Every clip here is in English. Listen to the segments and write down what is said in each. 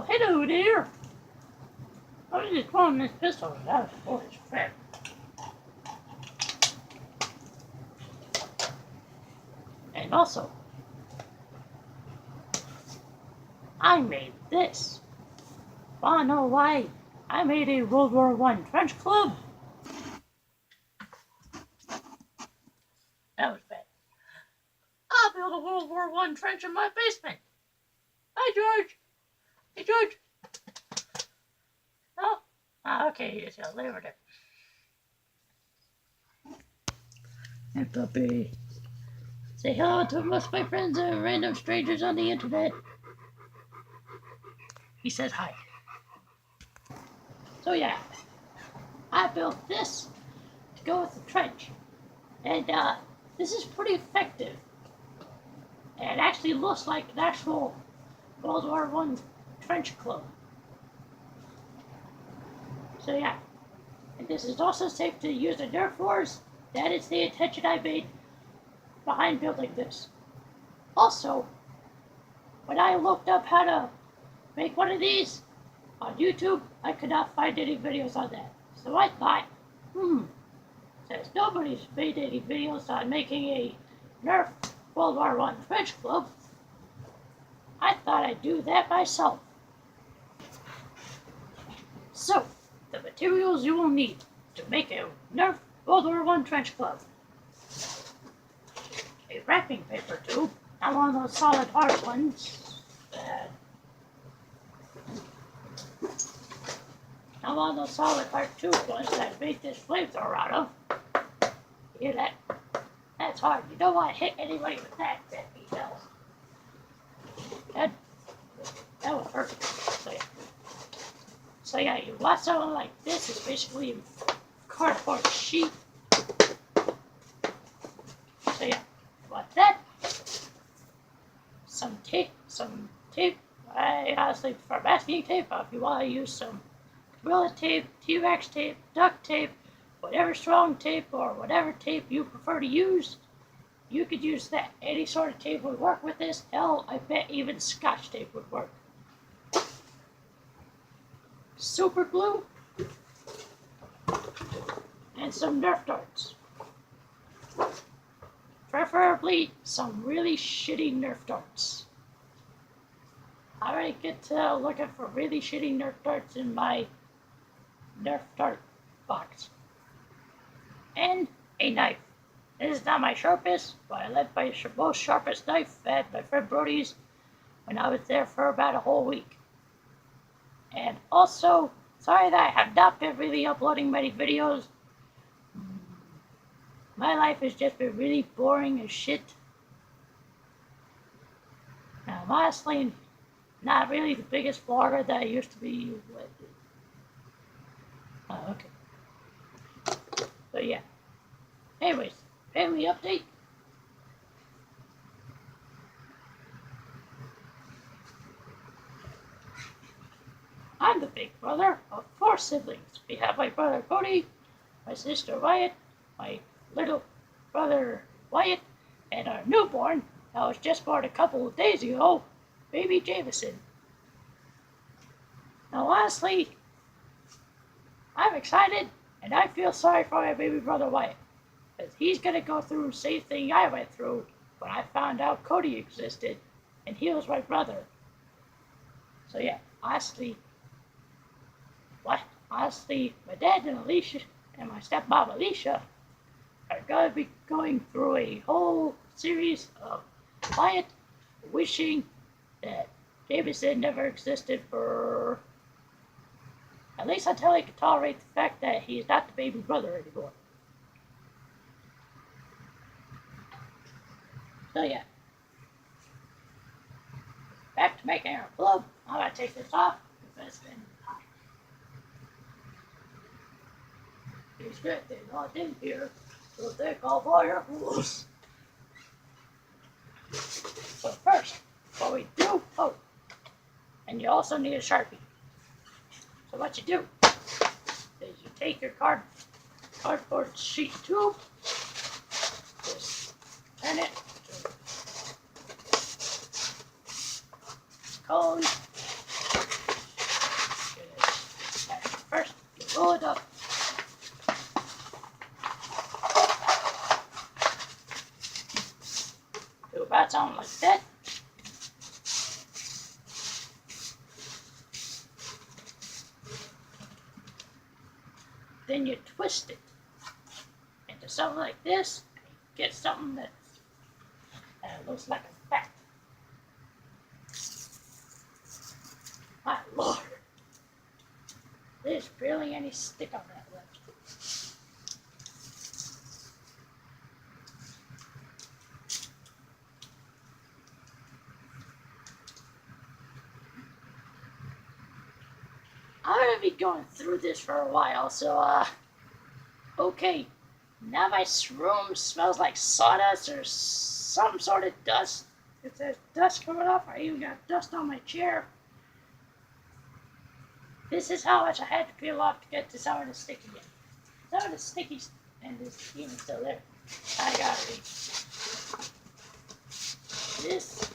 hello there. I was just throwing this pistol out for his friend. And also, I made this. Wanna know why? I made a World War I trench club. That was bad. I built a World War I trench in my basement. Hi, George. Hey, George. Oh, okay, he's gonna lay over there. Hey, puppy. Say hello to most of my friends and random strangers on the internet. He says hi. So yeah, I built this to go with the trench. And this is pretty effective. And it actually looks like an actual World War I trench club. So yeah, and this is also safe to use in Nerf wars. That is the intention I made behind building this. Also, when I looked up how to make one of these on YouTube, I could not find any videos on that. So I thought, since nobody's made any videos on making a Nerf World War I trench club, I thought I'd do that myself. So, the materials you will need to make a Nerf World War I trench club. A wrapping paper tube, not one of those solid hard ones. Not one of those solid hard tube ones that I made this flamethrower out of. You hear that? That's hard. You don't want to hit anybody with that details. That would hurt. So yeah, you want something like this. It's basically a cardboard sheet. So yeah, you want that. Some tape. I honestly prefer masking tape, but if you want to use some Gorilla tape, T-Rex tape, duct tape, whatever strong tape or whatever tape you prefer to use, you could use that. Any sort of tape would work with this. Hell, I bet even Scotch tape would work. Super glue and some Nerf darts. Preferably some really shitty Nerf darts. I already get to looking for really shitty Nerf darts in my Nerf dart box. And a knife. This is not my sharpest, but I left my most sharpest knife at my friend Brody's when I was there for about a whole week. And also, sorry that I have not been really uploading many videos. My life has just been really boring as shit. Now, I'm honestly not really the biggest vlogger that I used to be. Oh, okay. So yeah. Anyways, family update. I'm the big brother of 4 siblings. We have my brother Cody, my sister Wyatt, my little brother Wyatt, and our newborn that was just born a couple of days ago, baby Jameson. Now honestly, I'm excited and I feel sorry for my baby brother Wyatt, because he's gonna go through the same thing I went through when I found out Cody existed and he was my brother. So yeah, honestly, my dad and Alicia and my stepmom Alicia are going to be going through a whole series of Wyatt wishing that Jameson never existed for at least until he can tolerate the fact that he is not the baby brother anymore. So yeah. Back to making our club. I'm going to take this off because it's been these good things not in here. So they call fire rules. So first, what we do, and you also need a Sharpie. So what you do is you take your cardboard sheet tube, just turn it to cone, Then you twist it into something like this, and you get something that looks like a bat. My lord, there's barely any stick on that left. I'm gonna be going through this for a while, so okay. Now my room smells like sawdust or some sort of dust. If there's dust coming off, I even got dust on my chair. This is how much I had to peel off to get this out of the sticky end. Some of the sticky end is even still there. I gotta read this.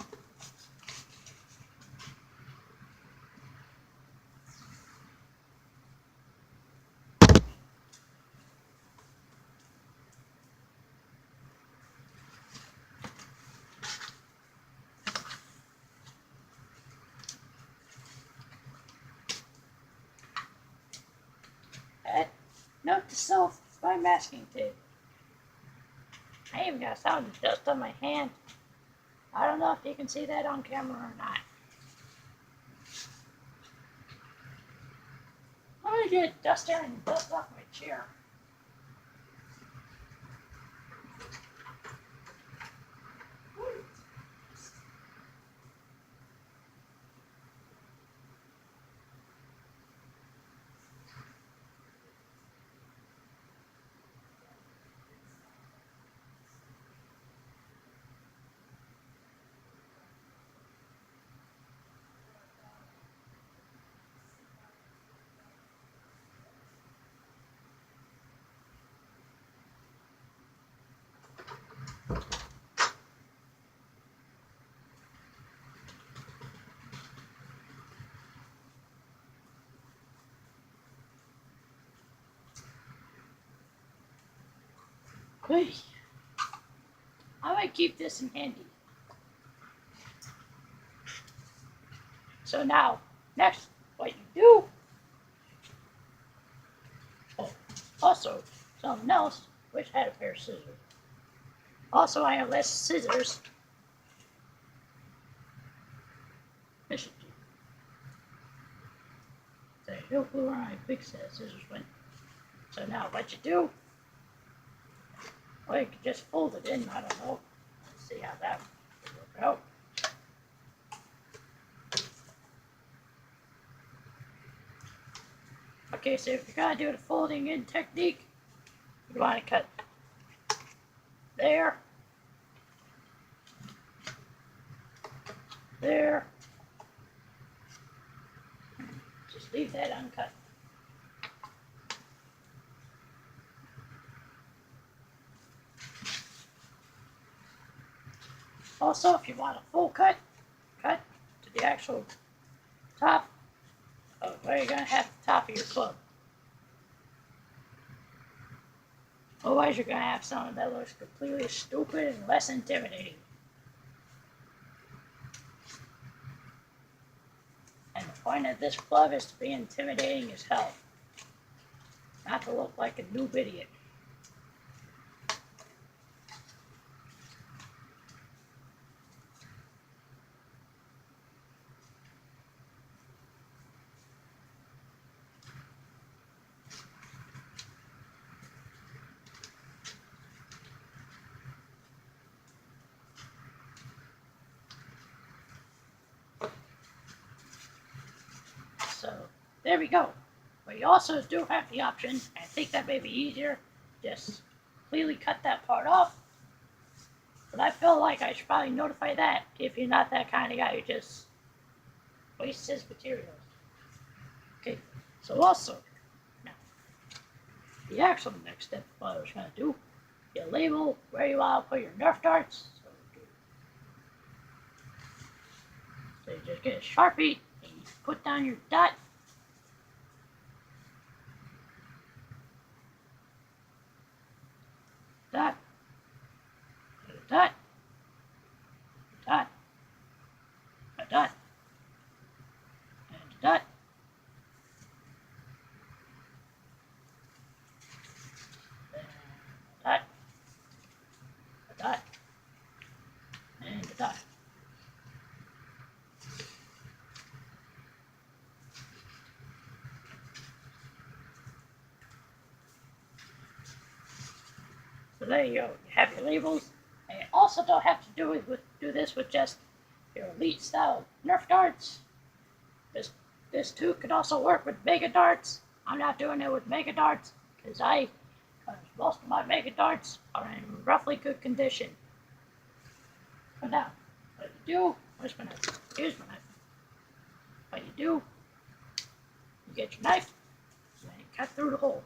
Note to self, my masking tape. I even got some dust on my hand. I don't know if you can see that on camera or not. I'm gonna get duster and dust off my chair. Hey, I might keep this in handy. So now, next, what you do. Oh, also, something else, which had a pair of scissors. Also, I have less scissors. Mission. So look where my big set of scissors went. So now, what you do? Well, you can just fold it in. I don't know. Let's see how that would work out. Okay, so if you're gonna do the folding in technique, you want to cut there, there. Just leave that uncut. Also, if you want a full cut, cut to the actual top of where you're gonna have the top of your club. Otherwise, you're gonna have something that looks completely stupid and less intimidating. And the point of this club is to be intimidating as hell, not to look like a noob idiot. So there we go. But you also do have the option, and I think that may be easier, just completely cut that part off. But I feel like I should probably notify that if you're not that kind of guy who just wastes his materials. Okay, so also, now, the actual next step, what I was going to do, you label where you want to put your Nerf darts. So you just get a Sharpie, and you put down your dot. Dot. A dot. A dot. A dot. And a dot. there you go. You have your labels. And you also don't have to do this with just your elite style Nerf darts. This too could also work with mega darts. I'm not doing it with mega darts because most of my mega darts are in roughly good condition. But now, what you do, where's my knife? Here's my knife. What you do, you get your knife, and you cut through the hole.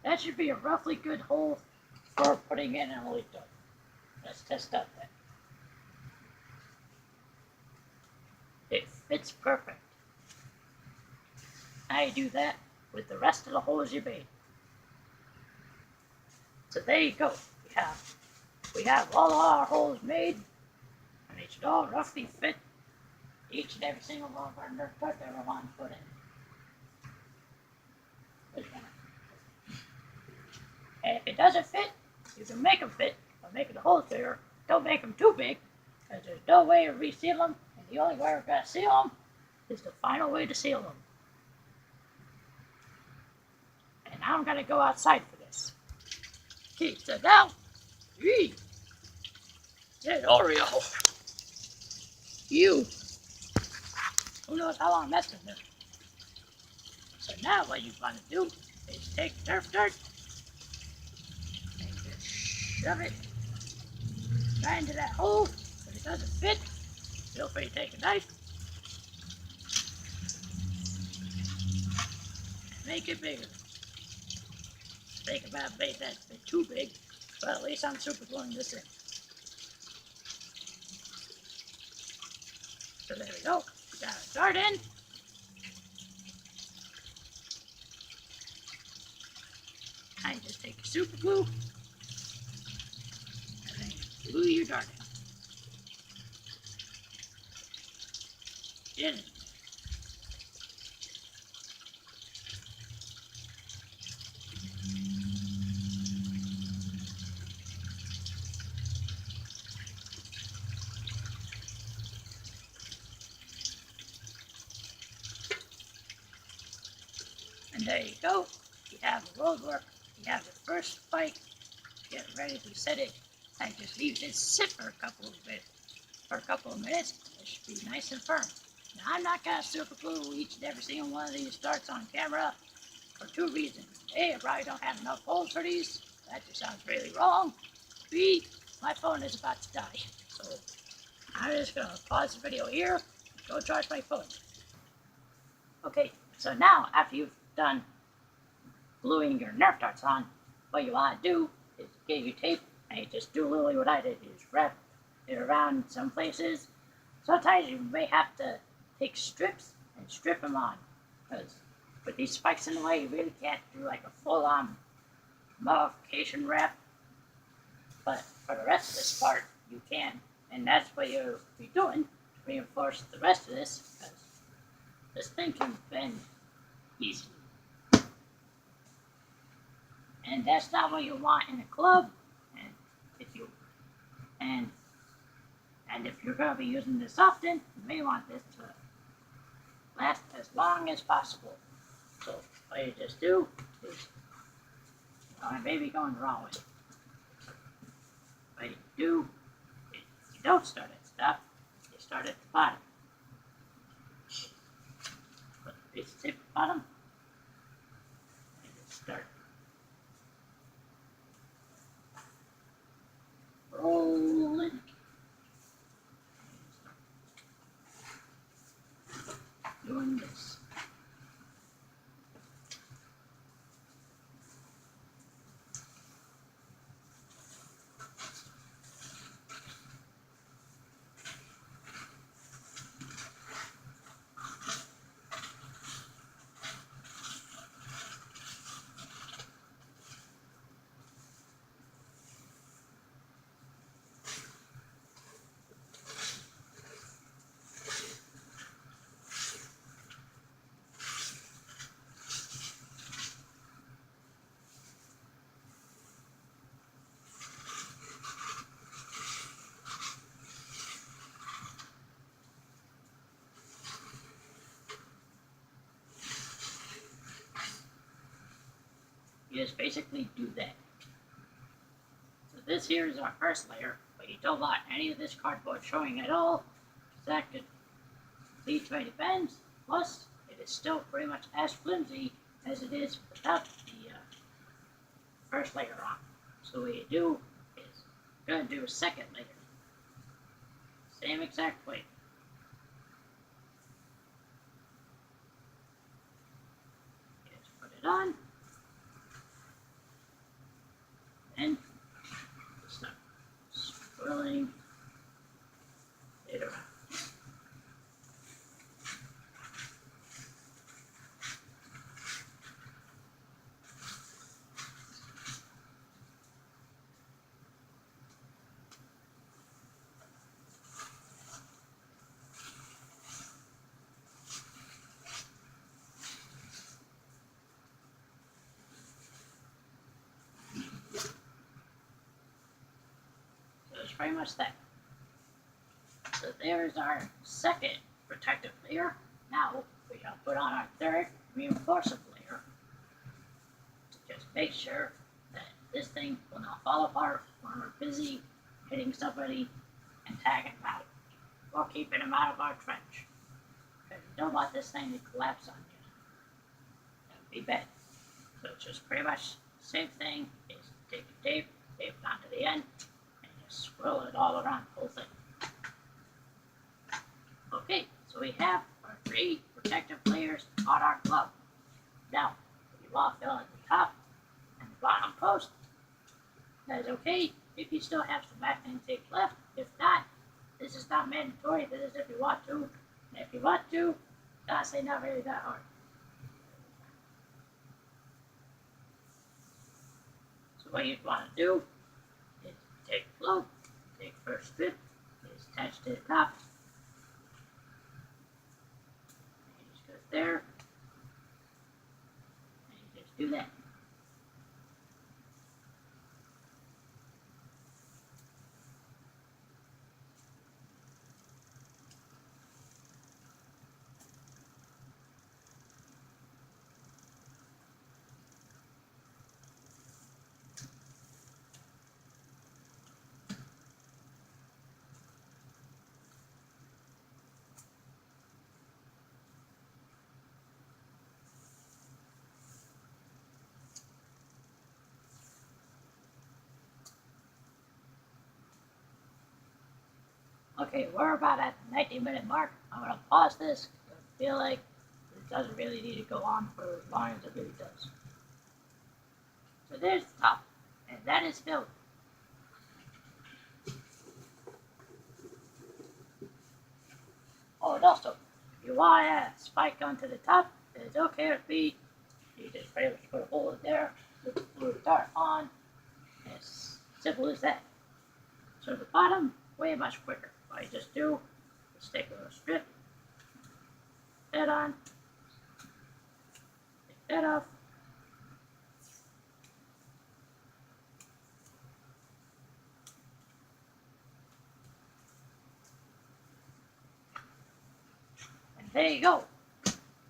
That should be a roughly good hole for putting in an elite dart. Let's test out that. It fits perfect. Now you do that with the rest of the holes you made. So there you go. We have all our holes made, and they should all roughly fit each and every single one of our Nerf darts that we want to put in. And if it doesn't fit, you can make them fit by making the holes bigger. Don't make them too big, because there's no way to reseal them, and the only way we're going to seal them is the final way to seal them. And I'm going to go outside for this. Okay, so now, that Oreo, who knows how long that's been there. So now what you want to do is take Nerf dart and just shove it right into that hole. If it doesn't fit, feel free to take a knife and make it bigger. Think about making that bit too big, but at least I'm super gluing this in. So there we go. We got a dart in. Now you just take your super glue and then glue your dart in. And there you go. You have the road work. You have the first spike. Get ready to set it. And just leave this sit for a couple of minutes. It should be nice and firm. Now I'm not gonna super glue each and every single one of these darts on camera for two reasons. A, I probably don't have enough holes for these. That just sounds really wrong. B, my phone is about to die. So I'm just gonna pause the video here, go charge my phone. Okay, so now after you've done gluing your Nerf darts on, what you want to do is get your tape and you just do literally what I did. You just wrap it around some places. Sometimes you may have to take strips and strip them on, because with these spikes in the way, you really can't do like a full-on modification wrap. But for the rest of this part, you can, and that's what you'll be doing to reinforce the rest of this, because this thing can bend easily. And that's not what you want in a club. And if you're going to be using this often, you may want this to last as long as possible. So what you just do is, I may be going the wrong way. What you do is, you don't start at the top, you start at the bottom. Put the piece of tape at the bottom, and just start rolling. Doing this. you just basically do that. So this here is our first layer, but you don't want any of this cardboard showing at all, because that could lead to any bends. Plus, it is still pretty much as flimsy as it is without the first layer on. So what you do is you're going to do a second layer. Same exact way. Just put it on. And start swirling it around. Pretty much that. So there's our second protective layer. Now we gotta put on our third reinforcing layer to just make sure that this thing will not fall apart when we're busy hitting somebody and tagging them out or keeping them out of our trench. Because you don't want this thing to collapse on you. That would be bad. So it's just pretty much the same thing. Is take the tape it onto the end, swirl it all around the whole thing. Okay, so we have our 3 protective layers on our glove. Now, if you want to fill in the top and the bottom post, that is okay if you still have some masking tape left. If not, this is not mandatory. This is if you want to. And if you want to, honestly, not really that hard. So what you'd want to do is take the glove, take first strip, is attached to the top, and it just goes there, and you just do that. Okay, we're about at the 19-minute mark. I'm going to pause this because I feel like it doesn't really need to go on for as long as it really does. So there's the top, and that is filled. Oh, and also, if you want to add a spike onto the top, it's okay with me. You just pretty much put a hole in there, put the blue dart on, and it's simple as that. So the bottom, way much quicker. What I just do is take a little strip, that on, take that off, and there you go.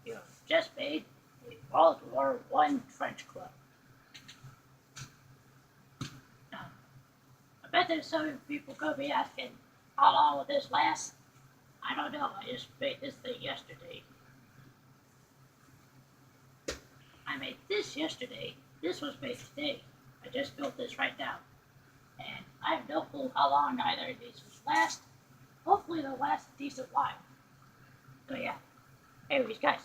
You have just made a World War I trench club. Now, I bet there's some people going to be asking, how long will this last? I don't know. I just made this thing yesterday. I made this yesterday. This was made today. I just built this right now. And I have no clue how long either of these will last. Hopefully they'll last a decent while. So yeah. Anyways, guys,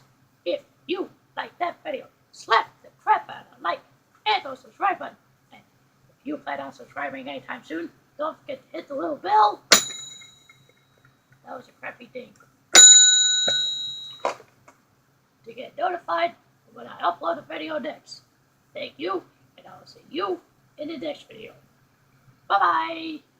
if you like that video, slap the crap out of a like and the subscribe button. And if you plan on subscribing anytime soon, don't forget to hit the little bell. That was a crappy thing. To get notified when I upload a video next. Thank you, and I will see you in the next video. Bye-bye!